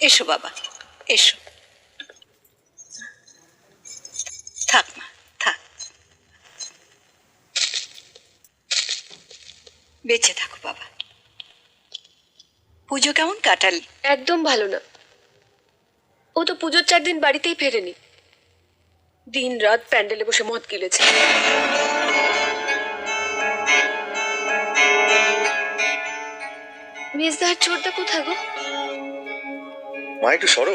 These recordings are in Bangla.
এসো বাবা, এসো। থাক মা, থাক। বেঁচে থাকো বাবা। পুজো কেমন কাটালি? একদম ভালো না। ও তো পুজোর 4 দিন বাড়িতেই ফেরেনি, দিন রাত প্যান্ডেলে বসে মদ গিলেছে। মেজদার ছোটদা কোথায় গো? মা একটু সরো।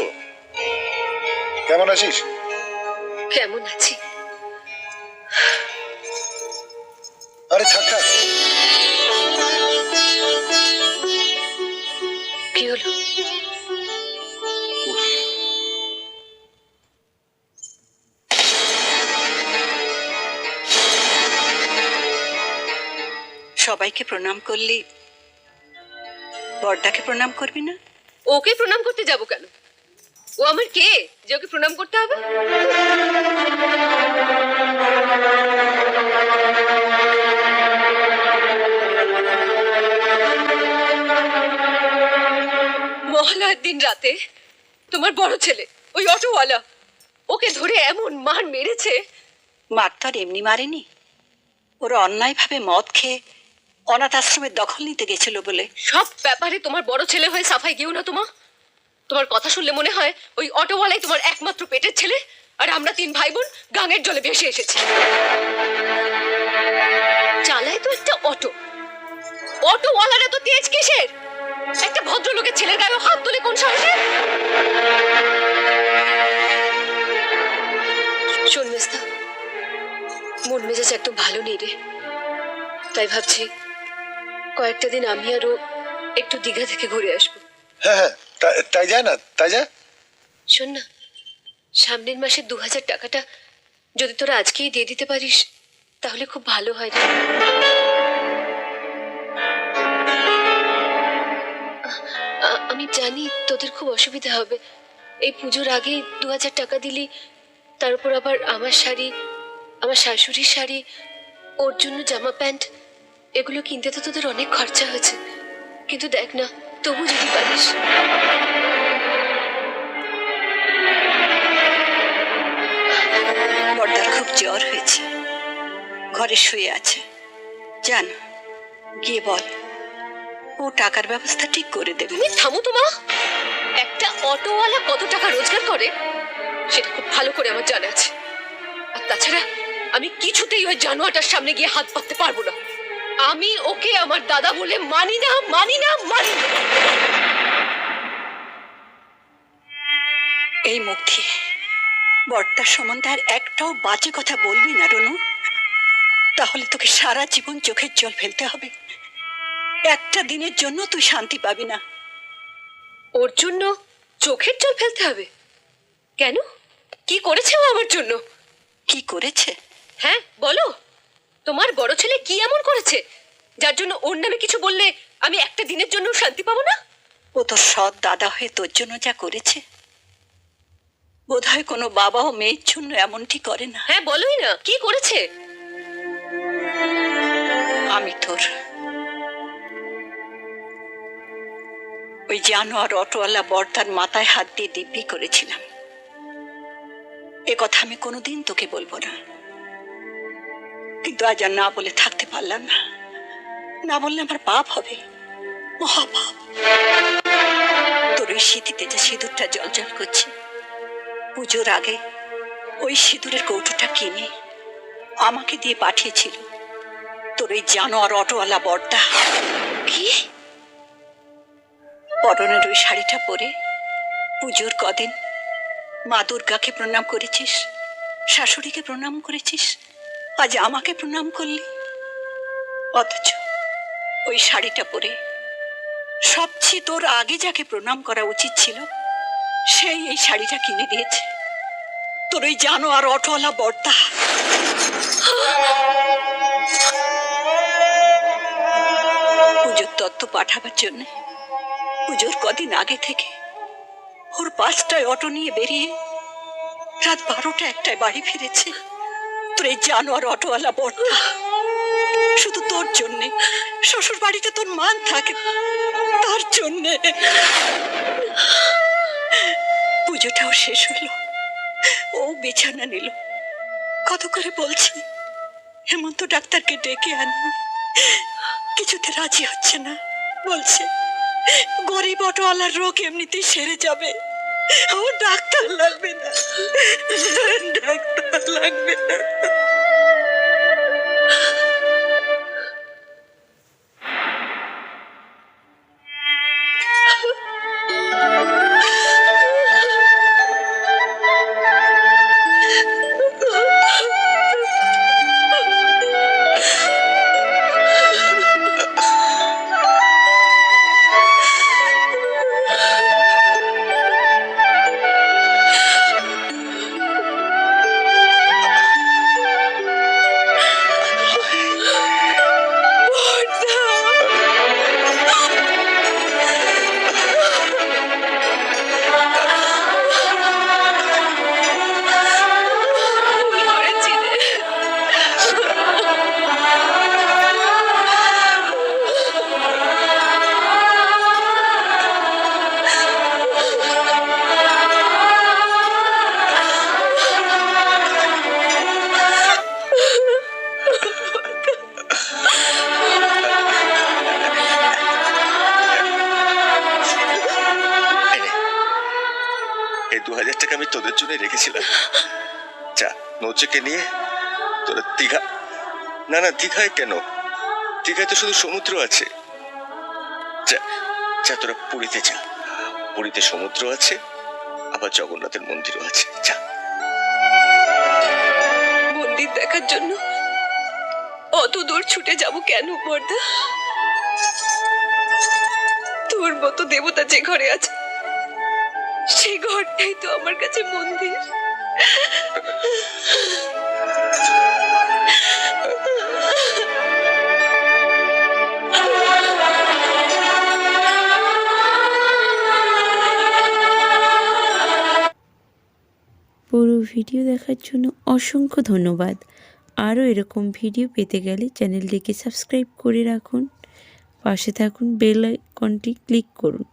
কেমন আছিস? কেমন আছি? আরে থাক থাক। কি হলো? সবাইকে প্রণাম করলি, বড়দাকে প্রণাম করবি না? ওকে প্রণাম করতে যাব কেন? ও আমার কে যে ওকে প্রণাম করতে হবে? মহালয়ার দিন রাতে তোমার বড় ছেলে ওই অটোওয়ালা ওকে ধরে এমন মার মেরেছে। মার তো আর এমনি মারেনি, ওরা অন্যায়ভাবে মদ খেয়ে অনাথ আশ্রমের দখল নিতে গেছিল বলে। সব ব্যাপারে তোমার বড় ছেলে হয়ে সাফাই গেও না তোমার কথা শুনলে মনে হয় ওই অটোওয়ালাই তোমার একমাত্র পেটের ছেলে, আর আমরা 3 ভাই বোন গাঙের জলে ভেসে এসেছি। চালায় তো একটা অটোওয়ালারা তো তেজ কিসের? একটা ভদ্রলোকের ছেলের গায়ে হাত তুলে কোন সাহসে? শোন মেস্তা, মন মেজাজ একদম ভালো নেই রে, তাই ভাবছি কয়েকটা দিন আমি আরো একটু দীঘা থেকে ঘুরে আসবো। হ্যাঁ হ্যাঁ, তাই যায় না, তাই যা। শোন না, সামনের মাসের 2000 টাকাটা যদি তোরা আজকেই দিয়ে দিতে পারিস তাহলে খুব ভালো হয় রে। আমি জানি তোদের খুব অসুবিধা হবে, এই পুজোর আগেই 2000 টাকা দিলি, তার উপর আবার আমার শাড়ি, আমার শাশুড়ির শাড়ি, ওর জন্য জামা প্যান্ট, এগুলো কিনতে তো তোদের অনেক খরচা হয়েছে। কিন্তু দেখ না, তবু যদি পারিস। বড়দার খুব জ্বর হয়েছে, ঘরে শুয়ে আছে, জান গিয়ে বল ও টাকার ব্যবস্থা ঠিক করে দেবে। তুমি থামো তো মা, একটা অটোওয়ালা কত টাকা রোজগার করে সেটা খুব ভালো করে আমার জানা আছে। আর তাছাড়া আমি কিছুতেই ওই জানোয়ারটার সামনে গিয়ে হাত পাততে পারবো না। আমি ওকে আমার দাদা বলে মানি না, মানি না, মানি না। এই মুখ দিয়ে বড়দার সম্বন্ধে আর একটাও বাজে কথা বলবি না রনু, তাহলে তোকে সারা জীবন চোখের জল ফেলতে হবে। একটা দিনের জন্য তুই শান্তি পাবি না। ওর জন্য চোখের জল ফেলতে হবে কেন? কি করেছে ও আমার জন্য? কি করেছে? হ্যাঁ বলো, তোমার বড় ছেলে কি এমন করেছে যার জন্য ওর নামে কিছু বললে আমি একটা দিনের জন্য শান্তি পাবো না? ও তোর সৎ দাদা হয়ে তোর জন্য যা করেছে, বোধহয় কোনো বাবা ও মেয়ের জন্য এমনটি করে না। হ্যাঁ বলোই না, কি করেছে? আমি তোর ওই জানোয়ার অটোওয়ালা বড়দার মাথায় হাত দিয়ে দিব্যি করেছিলাম। এ কথা আমি কোনোদিন তোকে বলবো না, কিন্তু আজ আর না বলে থাকতে পারলাম না। না বললে আমার পাপ হবে, মহাপাপ। তোর ওই স্মৃতিতে যে সিঁদুরটা জলজল করছে, পুজোর আগে ওই সিঁদুরের কৌটোটা কিনে আমাকে দিয়ে পাঠিয়েছিল তোর ওই জানোয়ার অটোওয়ালা বড়দা। কি? পরনের ওই শাড়িটা পরে পুজোর কদিন মা দুর্গাকে প্রণাম করেছিস, শাশুড়িকে প্রণাম করেছিস, আজ আমাকে প্রণাম করলি। অথচ ওই শাড়িটা পরে সবচেয়ে তোর আগে যাকে প্রণাম করা উচিত ছিল সেই এই শাড়িটা কিনে দিয়েছে তোর ওই জানোয়ার অটোওয়ালা বড়দা। পুজোর তত্ত্ব পাঠাবার জন্য পুজোর কদিন আগে থেকে ওর 5টায় অটো নিয়ে বেরিয়ে রাত 12টা 1টায় বাড়ি ফিরেছে তোর এই জানোয়ার অটোওয়ালা বড়দা। শুধু তোর জন্যে, শ্বশুর বাড়িতে তোর মান থাকে তার জন্যে। পুজোটাও শেষ হলো, ও বিছানা নিল। কত করে বলছি হেমন্ত ডাক্তারকে ডেকে আনো, কিছুতে রাজি হচ্ছে না। বলছে গরিব অটোওয়ালার রোগ এমনিতেই সেরে যাবে, ও ডাক্তার লাগবে না, ডাক্তার লাগবে না। এই 2000 টাকা আমি তোদের জন্য রেখেছিলাম। যা নৌচেকে নিয়ে তোরা দীঘা, না না দীঘায় কেন, দীঘায় তো শুধু সমুদ্র আছে। যা যা তোরা পুরীতে যা, পুরীতে সমুদ্র আছে, আবার জগন্নাথের মন্দিরও আছে। যা। মন্দির দেখার জন্য অত দূর ছুটে যাব কেন বর্দা? তোর মতো দেবতা যে ঘরে আছে সেই ঘরটাই তো আমার কাছে মন্দির। পুরো ভিডিও দেখার জন্য অসংখ্য ধন্যবাদ। আরও এরকম ভিডিও পেতে গেলে চ্যানেলটিকে সাবস্ক্রাইব করে রাখুন, পাশে থাকুন, বেল আইকনটি ক্লিক করুন।